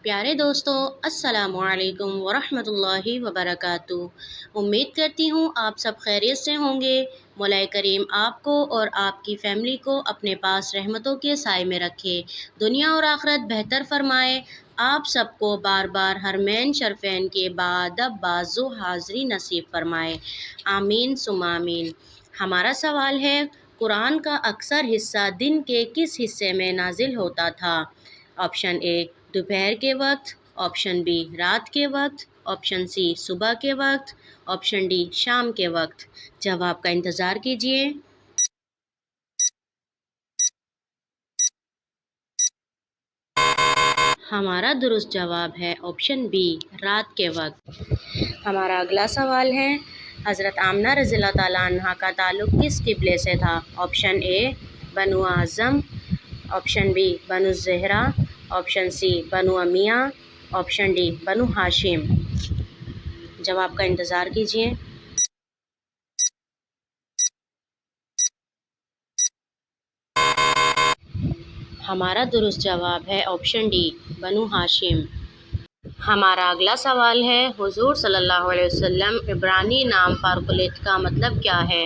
پیارے دوستو، السلام علیکم ورحمۃ اللہ وبرکاتہ۔ امید کرتی ہوں آپ سب خیریت سے ہوں گے۔ مولا کریم آپ کو اور آپ کی فیملی کو اپنے پاس رحمتوں کے سائے میں رکھے، دنیا اور آخرت بہتر فرمائے۔ آپ سب کو بار بار حرمین شرفین کے بادب بازو حاضری نصیب فرمائے، آمین ثم آمین۔ ہمارا سوال ہے، قرآن کا اکثر حصہ دن کے کس حصے میں نازل ہوتا تھا؟ آپشن اے دوپہر کے وقت، آپشن بی رات کے وقت، آپشن سی صبح کے وقت، آپشن ڈی شام کے وقت۔ جواب کا انتظار کیجیے۔ ہمارا درست جواب ہے آپشن بی رات کے وقت۔ ہمارا اگلا سوال ہے، حضرت آمنہ رضی اللہ تعالیٰ عنہ کا تعلق کس قبلے سے تھا؟ آپشن اے بنو اعظم، آپشن بی بنو زہرہ، آپشن سی بنو امیہ، آپشن ڈی بنو ہاشم۔ جواب کا انتظار کیجیے۔ ہمارا درست جواب ہے آپشن ڈی بنو ہاشم۔ ہمارا اگلا سوال ہے، حضور صلی اللہ علیہ وسلم عبرانی نام فارقلیت کا مطلب کیا ہے؟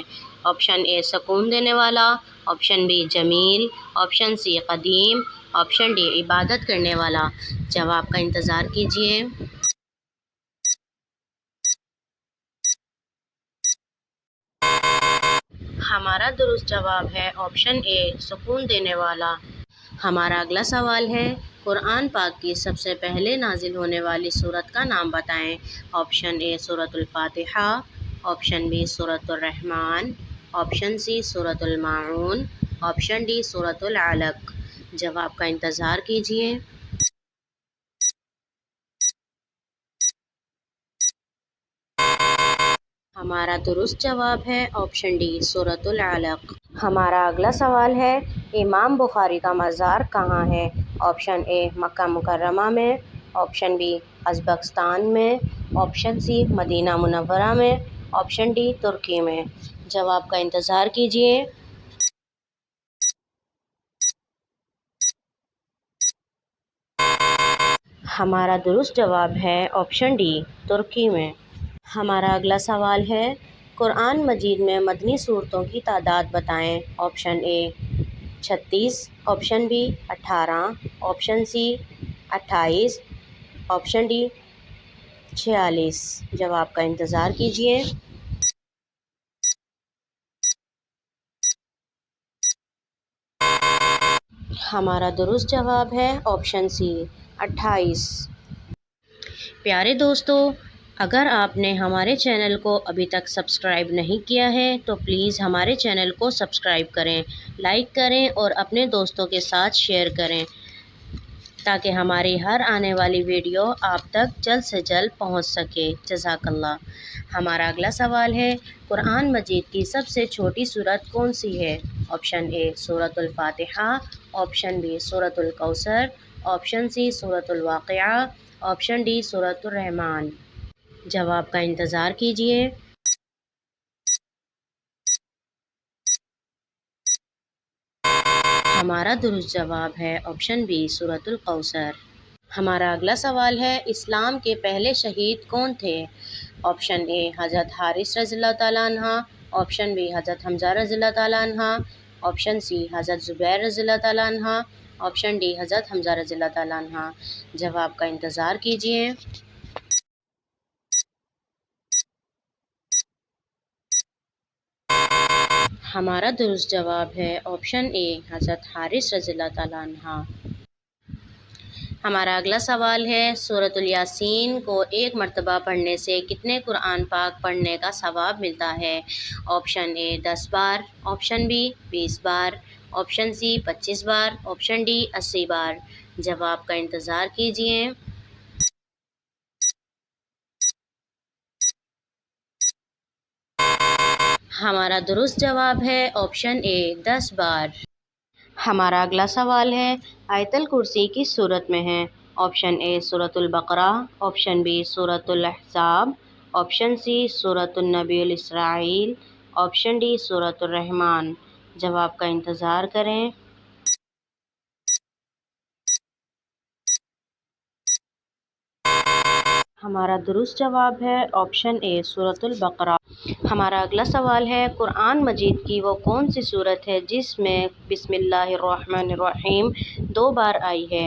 آپشن اے سکون دینے والا، آپشن بی جمیل، آپشن سی قدیم، آپشن ڈی عبادت کرنے والا۔ جواب کا انتظار کیجیے۔ ہمارا درست جواب ہے آپشن اے سکون دینے والا۔ ہمارا اگلا سوال ہے، قرآن پاک کی سب سے پہلے نازل ہونے والی سورت کا نام بتائیں۔ آپشن اے سورۃ الفاتحہ، آپشن بی سورۃ الرحمن، آپشن سی سورۃ الماعون، آپشن ڈی سورۃ العلق۔ جواب کا انتظار کیجیے۔ ہمارا درست جواب ہے آپشن ڈی سورۃ العلق۔ ہمارا اگلا سوال ہے، امام بخاری کا مزار کہاں ہے؟ آپشن اے مکہ مکرمہ میں، آپشن بی ازبکستان میں، آپشن سی مدینہ منورہ میں، آپشن ڈی ترکی میں۔ جواب کا انتظار کیجیے۔ ہمارا درست جواب ہے آپشن ڈی ترکی میں۔ ہمارا اگلا سوال ہے، قرآن مجید میں مدنی سورتوں کی تعداد بتائیں۔ Option A 36، option B 18، option C 28، option D 46۔ جواب کا انتظار کیجیے۔ ہمارا درست جواب ہے آپشن سی 28۔ پیارے دوستو، اگر آپ نے ہمارے چینل کو ابھی تک سبسکرائب نہیں کیا ہے تو پلیز ہمارے چینل کو سبسکرائب کریں، لائک کریں اور اپنے دوستوں کے ساتھ شیئر کریں تاکہ ہماری ہر آنے والی ویڈیو آپ تک جلد سے جلد پہنچ سکے۔ جزاک اللہ۔ ہمارا اگلا سوال ہے، قرآن مجید کی سب سے چھوٹی سورت کون سی ہے؟ آپشن اے سورۃ الفاتحہ، آپشن بی سورۃ الکوثر، آپشن سی سورۃ الواقعہ، آپشن ڈی سورۃ الرحمن۔ جواب کا انتظار کیجیے۔ ہمارا درست جواب ہے آپشن بی سورۃ الکوثر۔ ہمارا اگلا سوال ہے، اسلام کے پہلے شہید کون تھے؟ آپشن اے حضرت حارث رضی اللہ تعالیٰ عنہ، آپشن بی حضرت حمزہ رضی اللہ تعالیٰ عنہ، آپشن سی حضرت زبیر رضی اللہ تعالیٰ عنہ، آپشن ڈی حضرت حمزہ رضی اللہ تعالیٰ عنہ۔ جواب کا انتظار کیجیے۔ ہمارا درست جواب ہے آپشن اے حضرت حارث رضی اللہ تعالیٰ عنہ۔ ہمارا اگلا سوال ہے، سورۃ الیاسین کو ایک مرتبہ پڑھنے سے کتنے قرآن پاک پڑھنے کا ثواب ملتا ہے؟ آپشن اے 10 بار، آپشن بی 20 بار، آپشن سی 25 بار، آپشن ڈی 80 بار۔ جواب کا انتظار کیجیے۔ ہمارا درست جواب ہے آپشن اے 10 بار۔ ہمارا اگلا سوال ہے، آیت الکرسی کس سورت میں ہے؟ آپشن اے سورۃ البقرہ، آپشن بی سورۃ الاحزاب، آپشن سی سورۃ النبی الاسرائیل، آپشن ڈی سورۃ الرحمن۔ جواب کا انتظار کریں۔ ہمارا درست جواب ہے آپشن اے سورۃ البقرہ۔ ہمارا اگلا سوال ہے قرآن مجید کی وہ کون سی صورت ہے جس میں بسم اللہ الرحمن الرحیم 2 بار آئی ہے؟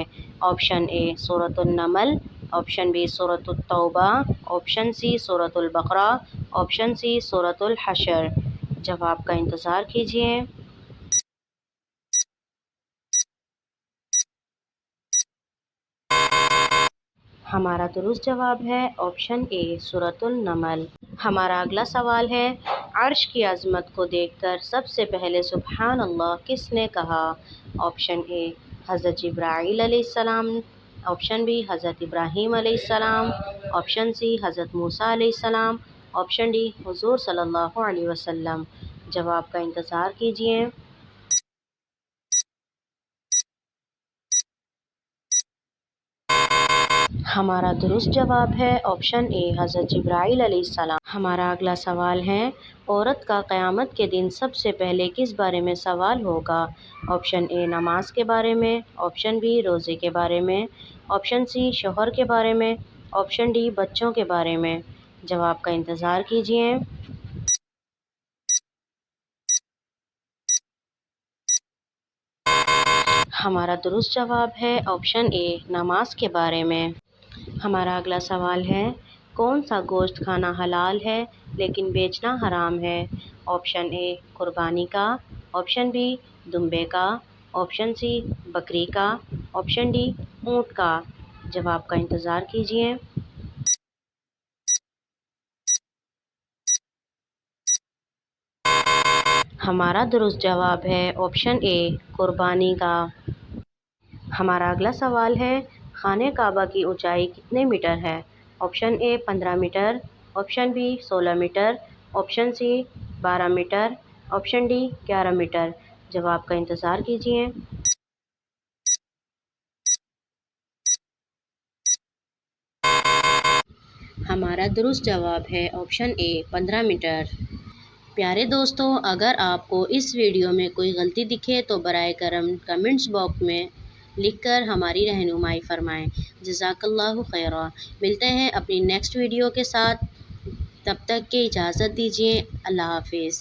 آپشن اے سورۃ النمل، آپشن بی سورۃ التوبہ، آپشن سی سورۃ البقرہ، آپشن سی سورۃ الحشر۔ جواب کا انتظار کیجیے۔ ہمارا درست جواب ہے آپشن اے سورۃ النمل۔ ہمارا اگلا سوال ہے عرش کی عظمت کو دیکھ کر سب سے پہلے سبحان اللہ کس نے کہا؟ آپشن اے حضرت جبرائیل علیہ السلام، آپشن بی حضرت ابراہیم علیہ السلام، آپشن سی حضرت موسیٰ علیہ السلام، آپشن ڈی حضور صلی اللہ علیہ وسلم۔ جواب کا انتظار کیجیے۔ ہمارا درست جواب ہے آپشن اے حضرت جبرائیل علیہ السلام۔ ہمارا اگلا سوال ہے عورت کا قیامت کے دن سب سے پہلے کس بارے میں سوال ہوگا؟ آپشن اے نماز کے بارے میں، آپشن بی روزے کے بارے میں، آپشن سی شوہر کے بارے میں، آپشن ڈی بچوں کے بارے میں۔ جواب کا انتظار کیجیے۔ ہمارا درست جواب ہے آپشن اے نماز کے بارے میں۔ ہمارا اگلا سوال ہے کون سا گوشت کھانا حلال ہے لیکن بیچنا حرام ہے؟ آپشن اے قربانی کا، آپشن بی دمبے کا، آپشن سی بکری کا، آپشن ڈی اونٹ کا۔ جواب کا انتظار کیجیے۔ ہمارا درست جواب ہے آپشن اے قربانی کا۔ ہمارا اگلا سوال ہے خانہ کعبہ کی اونچائی کتنے میٹر ہے؟ Option A 15 metre, option B 16 metre, option C 12 metre, option D 11 metre. جواب کا انتظار کیجیے۔ ہمارا درست جواب ہے آپشن اے 15 میٹر۔ پیارے دوستو، اگر آپ کو اس ویڈیو میں کوئی غلطی دکھے تو برائے کرم کمنٹس باکس میں لکھ کر ہماری رہنمائی فرمائیں۔ جزاک اللہ خیرا۔ ملتے ہیں اپنی نیکسٹ ویڈیو کے ساتھ، تب تک کے اجازت دیجیے۔ اللہ حافظ۔